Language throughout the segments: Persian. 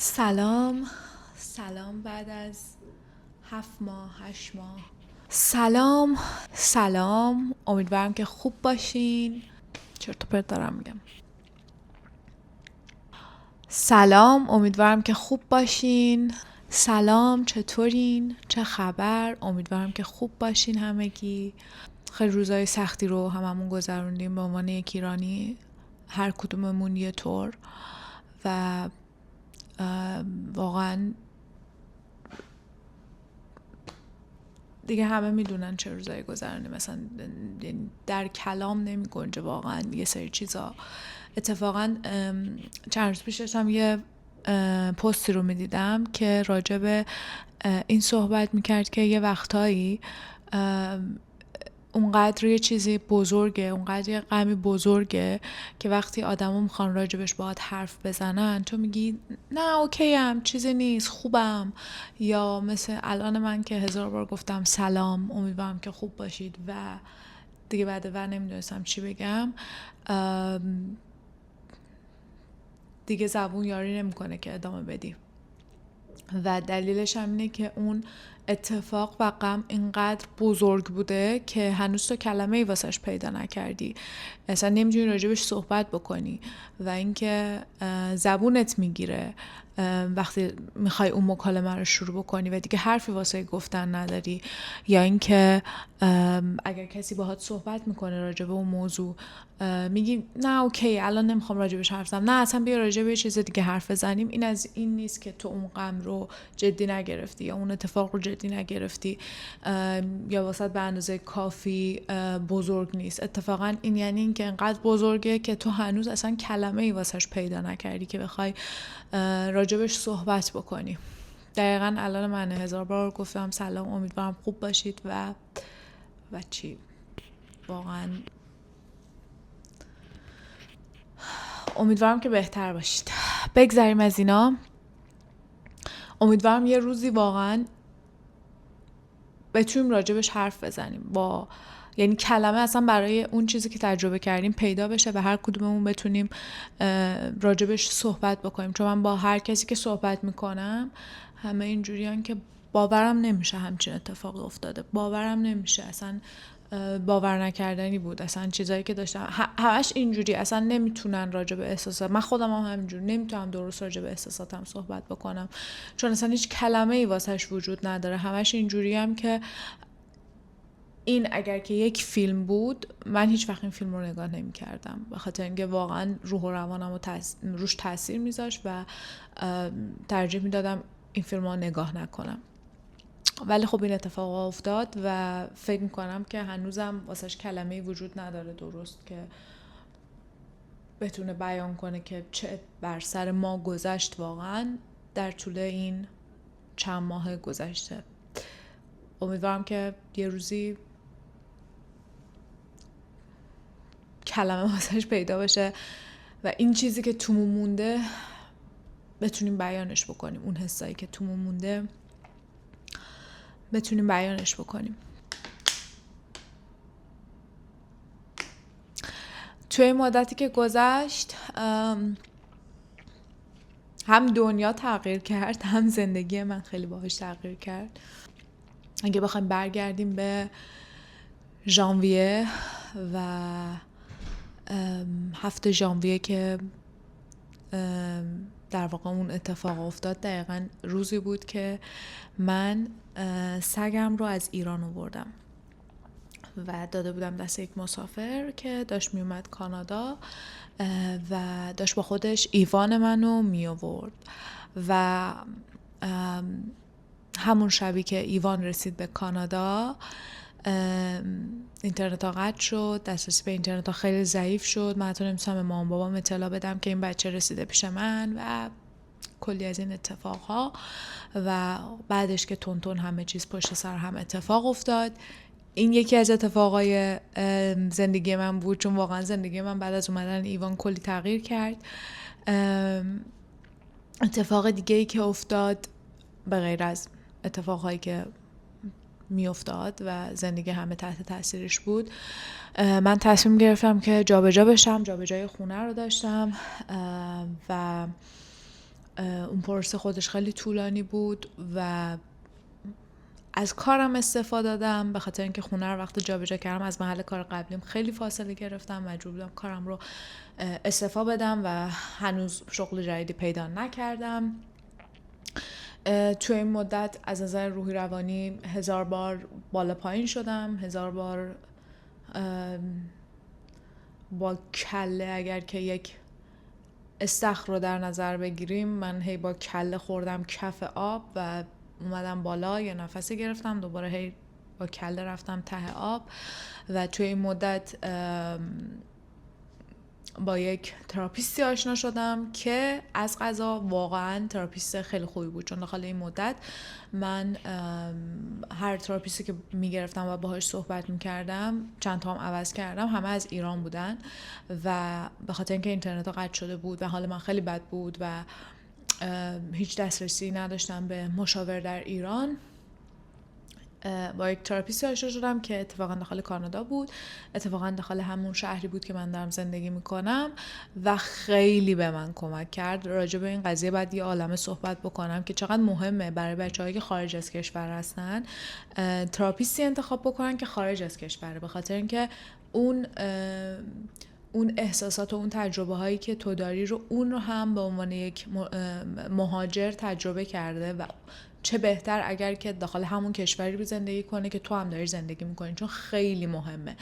سلام بعد از 7 ماه 8 ماه. سلام امیدوارم که خوب باشین. چرت و پرت دارم میگم. سلام امیدوارم که خوب باشین. سلام چطورین؟ چه خبر؟ امیدوارم که خوب باشین همگی. خیلی روزای سختی رو هممون گذروندیم به عنوان یک ایرانی، هر کدوممون یه طور، و واقعا دیگه همه میدونن چه روزایی گذروندیم. مثلا در کلام نمی گنجه واقعا یه سری چیزا. اتفاقا چند روز پیش داشتم یه پستی رو میدیدم که راجع به این صحبت میکرد که یه وقتایی اونقدر یه چیزی بزرگه، اونقدر یه غمی بزرگه که وقتی آدمو میخوان راجبش باهات حرف بزنن تو میگی نه اوکیم، چیزی نیست، خوبم. یا مثل الان من که 1000 بار گفتم سلام امیدوارم که خوب باشید و دیگه بعد نمیدونستم چی بگم. دیگه زبون یاری نمیکنه که ادامه بدی. و دلیلش هم اینه که اون اتفاق و غم اینقدر بزرگ بوده که هنوز تو کلمه‌ای واسش پیدا نکردی، اصلا نمیتونی راجبش صحبت بکنی و اینکه زبونت میگیره وقتی میخوای اون مکالمه رو شروع بکنی و دیگه حرفی واسه گفتن نداری. یا اینکه اگر کسی باهات صحبت میکنه راجب اون موضوع میگی نه اوکی الان نمیخوام راجبش حرف بزنم، نه اصلا بیا راجب یه چیز دیگه حرف بزنیم. این از این نیست که تو اون غم رو جدی نگرفتی یا اون اتفاق رو جدی نگرفتی یا واسه به اندازه کافی بزرگ نیست. اتفاقا این یعنی این که انقدر بزرگه که تو هنوز اصلا کلمه ای واسش پیدا نکردی که بخوای راجبش صحبت بکنی. دقیقا الان من 1000 بار گفتم سلام امیدوارم خوب باشید و چی، واقعا امیدوارم که بهتر باشید. بگذریم از اینا. امیدوارم یه روزی واقعا بتونیم راجبش حرف بزنیم، یعنی کلمه اصلا برای اون چیزی که تجربه کردیم پیدا بشه و هر کدوممون بتونیم راجبش صحبت بکنیم. چون من با هر کسی که صحبت میکنم همه اینجوریان که باورم نمیشه همچین اتفاقی افتاده، باورم نمیشه، اصلا باور نکردنی بود. اصلا چیزایی که داشتم همش اینجوری، اصلا نمیتونن راجع به احساسات، من خودم هم همینجوری نمیتونم درست راجع به احساساتم صحبت بکنم چون اصلا هیچ کلمه ای واسش وجود نداره. همش اینجوری هم که این اگر که یک فیلم بود من هیچ وقت این فیلم رو نگاه نمی کردم، به خاطر اینکه واقعا روح و روانم روش تاثیر میذاشت و ترجیح میدادم این فیلم رو نگاه نکنم. ولی خب این اتفاق افتاد و فکر میکنم که هنوزم واسش کلمه‌ای وجود نداره درست که بتونه بیان کنه که چه بر سر ما گذشت واقعا در طول این چند ماه گذشته. امیدوارم که یه روزی کلمه واسش پیدا بشه و این چیزی که تومون مونده بتونیم بیانش بکنیم، اون حسایی که تومون مونده بتونیم بیانش بکنیم. توی مدتی که گذشت هم دنیا تغییر کرد هم زندگی من خیلی باهاش تغییر کرد. اگه بخوایم برگردیم به ژانویه و 7 ژانویه که در واقع اون اتفاق افتاد، دقیقاً روزی بود که من سگم رو از ایران آوردم و داده بودم دست یک مسافر که داشت می اومد کانادا و داشت با خودش ایوان منو می آورد و همون شبی که ایوان رسید به کانادا اینترنت ها قطع شد، دسترسی به اینترنت ها خیلی ضعیف شد. من حتی نمیتونم به مامان بابام اطلاع بدم که این بچه رسیده پیش من و کلی از این اتفاق ها. و بعدش که تون همه چیز پشت سر هم اتفاق افتاد. این یکی از اتفاقای زندگی من بود چون واقعا زندگی من بعد از اومدن ایوان کلی تغییر کرد. اتفاق دیگه ای که افتاد به غیر از اتفاقهایی که می افتاد و زندگی همه تحت تاثیرش بود، من تصمیم گرفتم که جابجا بشم. جابجای خونه رو داشتم و اون پروسه خودش خیلی طولانی بود و از کارم استفاده دادم، به خاطر اینکه خونه رو وقتی جابجا کردم از محل کار قبلیم خیلی فاصله گرفتم، مجبور بودم کارم رو استعفا بدم و هنوز شغل جدیدی پیدا نکردم. توی این مدت از نظر روحی روانی 1000 بار بالا پایین شدم، 1000 بار با کله، اگر که یک استخر رو در نظر بگیریم، من هی با کله خوردم کف آب و اومدم بالا، یه نفسی گرفتم، دوباره هی با کله رفتم ته آب و توی این مدت با یک تراپیستی آشنا شدم که از قضا واقعا تراپیست خیلی خوبی بود، چون داخل این مدت من هر تراپیستی که میگرفتم و باهاش صحبت میکردم، چند تا هم عوض کردم، همه از ایران بودن و به خاطر اینکه اینترنت ها قطع شده بود و حال من خیلی بد بود و هیچ دسترسی نداشتم به مشاور در ایران، با یک تراپیستی آشنا شدم که اتفاقا داخل کانادا بود، اتفاقا داخل همون شهری بود که من دارم زندگی میکنم و خیلی به من کمک کرد. راجع به این قضیه بعد یه عالمه صحبت بکنم که چقدر مهمه برای بچه‌هایی که خارج از کشور هستن تراپیستی انتخاب بکنن که خارج از کشوره، به خاطر اینکه اون احساسات و اون تجربه هایی که تو داری رو اون رو هم به عنوان یک مهاجر تجربه کرده و چه بهتر اگر که داخل همون کشوری زندگی کنه که تو هم داری زندگی میکنی، چون خیلی مهمه.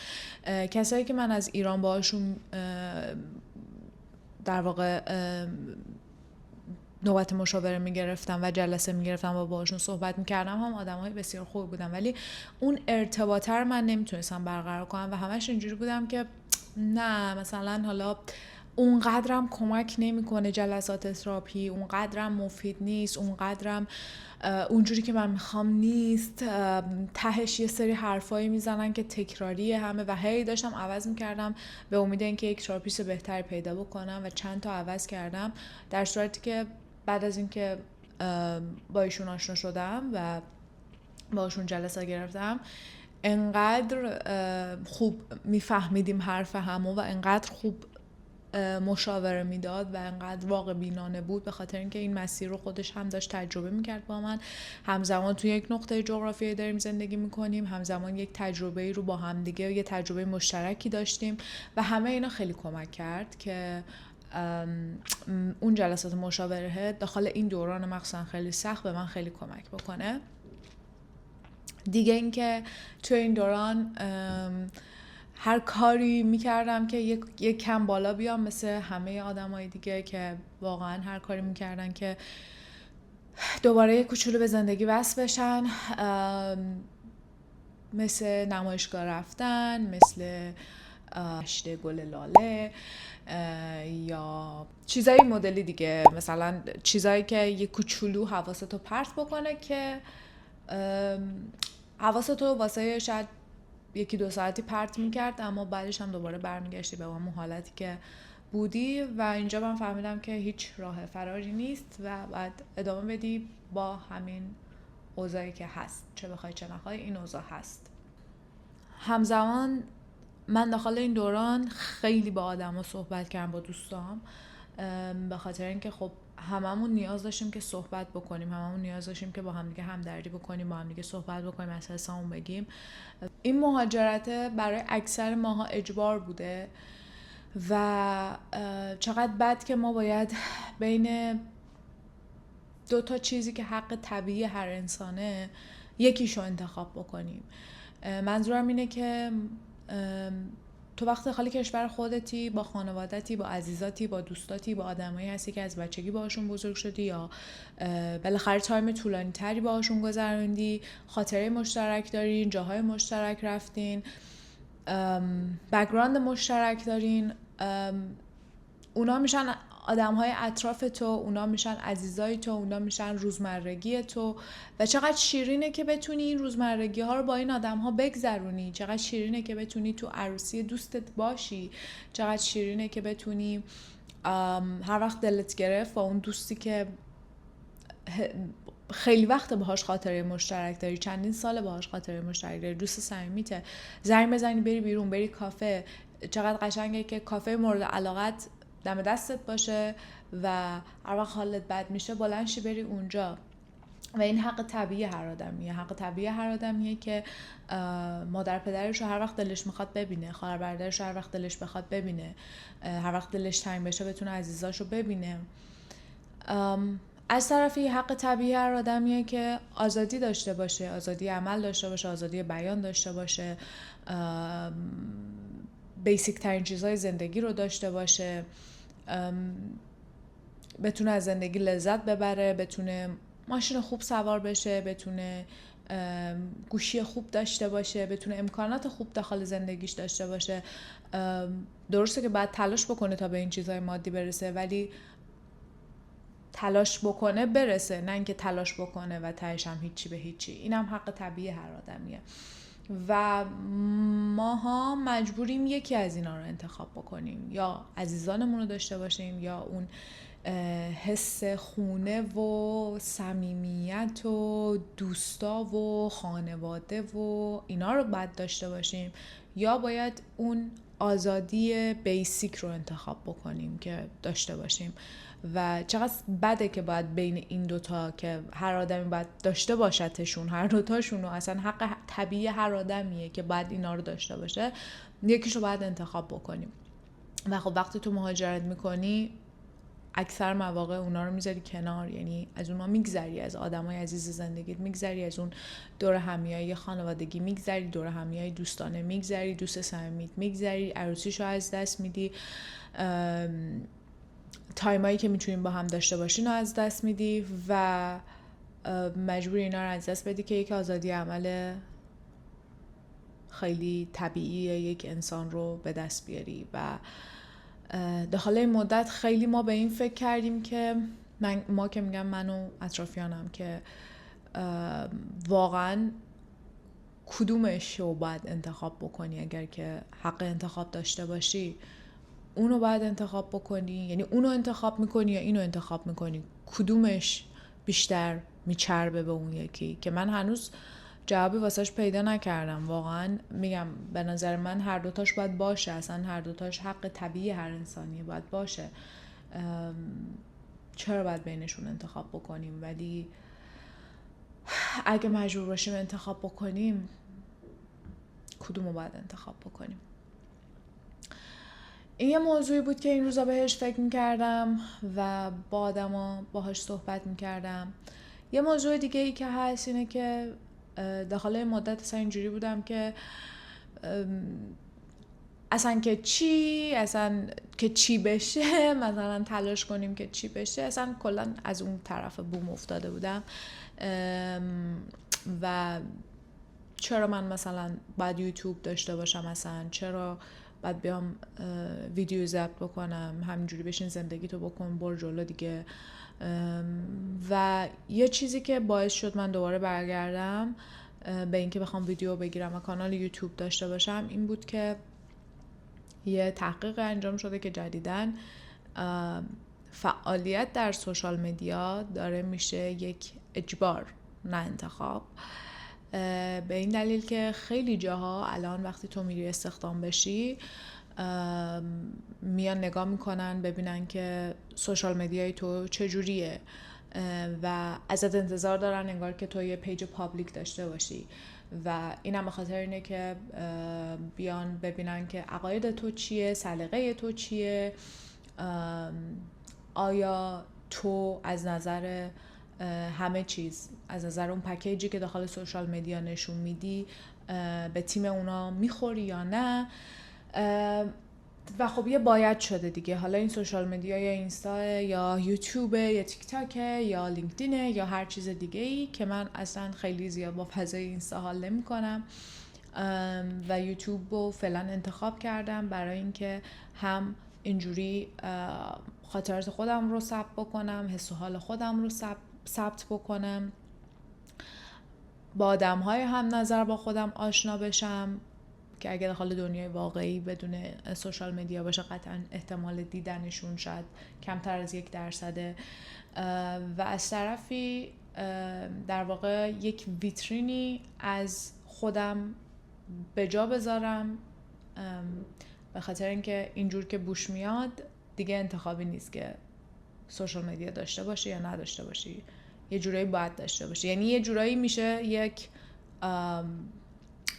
کسایی که من از ایران باهاشون در واقع نوبت مشاوره میگرفتم و جلسه میگرفتم و باهاشون صحبت میکردم هم آدمای بسیار خوبی بودن، ولی اون ارتباطه رو من نمیتونستم برقرار کنم و همش اینجوری بودم که نه مثلا حالا اونقدرم کمک نمیکنه جلسات تراپی، اونقدرم مفید نیست، اونقدرم اونجوری که من میخوام نیست، تهش یه سری حرفایی میزنن که تکراریه همه و هی داشتم عوض میکردم به امید اینکه یک تراپیست بهتری پیدا بکنم و چند تا عوض کردم، در صورتی که بعد از اینکه با ایشون آشنا شدم و باشون جلسه گرفتم انقدر خوب میفهمیدیم حرف همو و انقدر خوب مشاوره میداد و انقدر واقع بینانه بود، به خاطر اینکه این مسیر رو خودش هم داشت تجربه میکرد با من، همزمان توی یک نقطه جغرافیایی داریم زندگی میکنیم، همزمان یک تجربه رو با هم دیگه یه تجربه مشترکی داشتیم و همه اینا خیلی کمک کرد که اون جلسات مشاوره داخل این دوران مخصوصا خیلی سخت به من خیلی کمک بکنه. دیگه اینکه توی این دوران هر کاری میکردم که یک کم بالا بیام، مثل همه آدمای دیگه که واقعا هر کاری میکردن که دوباره یک کوچولو به زندگی وصل بشن، مثل نمایشگاه رفتن، مثل نشته گل لاله یا چیزای مدلی دیگه، مثلا چیزایی که یک کوچولو حواستو پرت بکنه که حواستو واسه شاید 1-2 ساعتی پرت میکرد، اما بعدش هم دوباره برمیگشتی به اون حالتی که بودی و اینجا من فهمیدم که هیچ راه فراری نیست و باید ادامه بدی با همین اوضاعی که هست، چه بخوای چه نخوای این اوضاع هست. همزمان من داخل این دوران خیلی با آدما صحبت کردم، با دوستام، به خاطر اینکه خب هممون نیاز داشتیم که صحبت بکنیم، هممون نیاز داشتیم که با همدیگه همدردی بکنیم، با همدیگه صحبت بکنیم، از حسامون بگیم. این مهاجرت برای اکثر ماها اجبار بوده و چقدر بد که ما باید بین 2 تا چیزی که حق طبیعی هر انسانه یکیشو انتخاب بکنیم. منظورم اینه که تو وقت داخل کشور خودتی، با خانوادتی، با عزیزاتی، با دوستاتی، با آدمایی هستی که از بچگی باهاشون بزرگ شدی یا بالاخره تایم طولانی تری باهاشون گذروندی، خاطره مشترک دارین، جاهای مشترک رفتین، بک‌گراند مشترک دارین، اونا میشن آدم‌های اطراف تو، اونا میشن عزیزای تو، اونا میشن روزمرگی تو و چقدر شیرینه که بتونی این روزمرگی ها رو با این آدم‌ها بگذرونی، چقدر شیرینه که بتونی تو عروسی دوستت باشی، چقدر شیرینه که بتونی هر وقت دلت گرفت با اون دوستی که خیلی وقت باهاش خاطره مشترک داری، چندین سال باهاش خاطره مشترک داری، دوست صمیمیته، زنگ بزنی بری بیرون، بری کافه. چقدر قشنگه که کافه مورد علاقت دم دستت باشه و هر وقت حالت بد میشه بلند شی بری اونجا. و این حق طبیعی هر آدمیه. حق طبیعی هر آدمیه که مادر پدرش رو هر وقت دلش میخواد ببینه، خواهر برادرش رو هر وقت دلش بخواد ببینه، هر وقت دلش تنگ بشه بتونه عزیزاشو ببینه. از طرفی حق طبیعی هر آدمیه که آزادی داشته باشه، آزادی عمل داشته باشه، آزادی بیان داشته باشه، بیسیک ترین چیزهای زندگی رو داشته باشه، بتونه از زندگی لذت ببره، بتونه ماشین خوب سوار بشه، بتونه گوشی خوب داشته باشه، بتونه امکانات خوب داخل زندگیش داشته باشه. درسته که باید تلاش بکنه تا به این چیزهای مادی برسه، ولی تلاش بکنه برسه، نه اینکه تلاش بکنه و تهش هم هیچی به هیچی. اینم حق طبیعی هر آدمیه و ماها مجبوریم یکی از اینا رو انتخاب بکنیم، یا عزیزانمون رو داشته باشیم یا اون حس خونه و صمیمیت و دوستا و خانواده و اینا رو باید داشته باشیم، یا باید اون آزادی بیسیک رو انتخاب بکنیم که داشته باشیم. و چقدر بده که باید بین این دوتا که هر آدمی باید داشته باشدشون، هر دوتاشون، و اصلا حق طبیعی هر آدمیه که باید اینا رو داشته باشه، یکیش رو باید انتخاب بکنیم. و خب وقتی تو مهاجرت میکنی اکثر مواقع اونا رو میذاری کنار، یعنی از اونها میگذری، از آدمای عزیز زندگیت میگذری، از اون دور همیایی خانوادگی میگذری، دور همیایی دوستانه میگذری، دوست صمیمیت میگذری، عروسیشو از دست میدی، تایمایی که میتونین با هم داشته باشین رو از دست میدی و مجبور اینا رو از دست بدی که یک آزادی عمل خیلی طبیعی یک انسان رو به دست بیاری. و داخل این مدت خیلی ما به این فکر کردیم که ما که میگم من و اطرافیانم که واقعا کدومش رو باید انتخاب بکنی. اگر که حق انتخاب داشته باشی اونو باید انتخاب بکنی، یعنی اونو انتخاب میکنی یا اینو انتخاب میکنی، کدومش بیشتر میچربه به اون یکی؟ که من هنوز جوابی واسش پیدا نکردم. واقعا میگم به نظر من هر دوتاش باید باشه، اصلا هر دوتاش حق طبیعی هر انسانی باید باشه. چرا باید بینشون انتخاب بکنیم؟ ولی اگه مجبور باشیم انتخاب بکنیم کدومو باید انتخاب بکنیم؟ این یه موضوعی بود که این روزا بهش فکر میکردم و با آدما باهاش صحبت میکردم. یه موضوع دیگه ای که هست اینه که داخل این مدت اصلا اینجوری بودم که اصلا که چی بشه، مثلا تلاش کنیم که چی بشه، اصلا کلا از اون طرف بوم افتاده بودم. و چرا من مثلا باید یوتیوب داشته باشم، مثلا چرا باید بیام ویدیو ضبط بکنم، همینجوری بشین زندگی تو بکن برو جلو دیگه. و یه چیزی که باعث شد من دوباره برگردم به اینکه بخوام ویدیو بگیرم و کانال یوتیوب داشته باشم این بود که یه تحقیق انجام شده که جدیداً فعالیت در سوشال مدیا داره میشه یک اجبار نه انتخاب، به این دلیل که خیلی جاها الان وقتی تو میری استخدام بشی میان نگاه میکنن ببینن که سوشال مدیای تو چجوریه و ازت انتظار دارن انگار که تو یه پیج پابلیک داشته باشی. و این هم به خاطر اینه که بیان ببینن که عقاید تو چیه، سلیقه تو چیه، آیا تو از نظر همه چیز، از نظر اون پکیجی که داخل سوشال مدیا نشون میدی به تیم اونا میخوری یا نه. و خب یه باید شده دیگه، حالا این سوشال مدیا یا اینستا یا یوتیوب یا تیک تاک یا لینکدینه یا هر چیز دیگه ای که من اصلا خیلی زیاد با فضای اینستا حال نمی کنم و یوتیوب رو فعلا انتخاب کردم برای اینکه هم اینجوری خاطرات خودم رو ثبت بکنم، حس و حال خودم رو ثبت بکنم، با آدم‌های هم نظر با خودم آشنا بشم که اگه داخل دنیای واقعی بدون سوشال مدیا باشه قطعا احتمال دیدنشون شاید کمتر از 1%. و از طرفی در واقع یک ویترینی از خودم به جا بذارم، به خاطر اینکه اینجور که بوش میاد دیگه انتخابی نیست که سوشال مدیا داشته باشی یا نداشته باشی، یه جورایی باید داشته باشی. یعنی یه جورایی میشه یک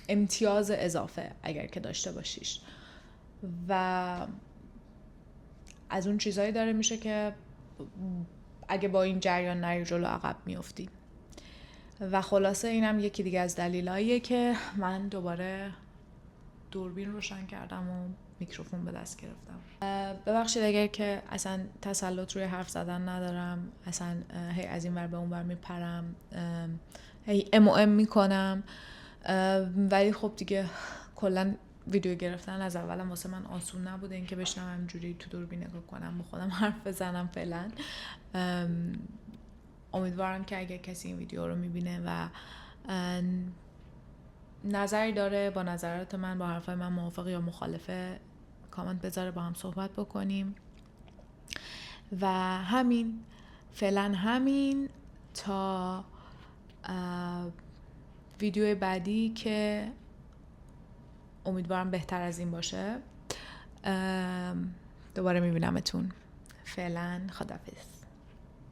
امتیاز اضافه اگر که داشته باشیش و از اون چیزایی داره میشه که اگه با این جریان نری جلو عقب میافتی. و خلاصه اینم یکی دیگه از دلایلیه که من دوباره دوربین روشن کردم و میکروفون به دست گرفتم. ببخشید اگر که اصلا تسلط روی حرف زدن ندارم، اصلا هی از این ور به اون ور میپرم، هی ام میکنم، ولی خب دیگه کلا ویدیو گرفتن از اولم واسه من آسون نبوده، این که بشنم همینجوری تو دوربین نگاه کنم با خودم حرف بزنم فعلا. امیدوارم که اگر کسی این ویدیو رو میبینه و نظری داره با نظرات من، با حرفای من موافق یا مخالفه، کامنت بذاره با هم صحبت بکنیم. و همین، فعلا همین تا ویدیو بعدی که امیدوارم بهتر از این باشه دوباره میبینمتون. فعلا خداحافظ.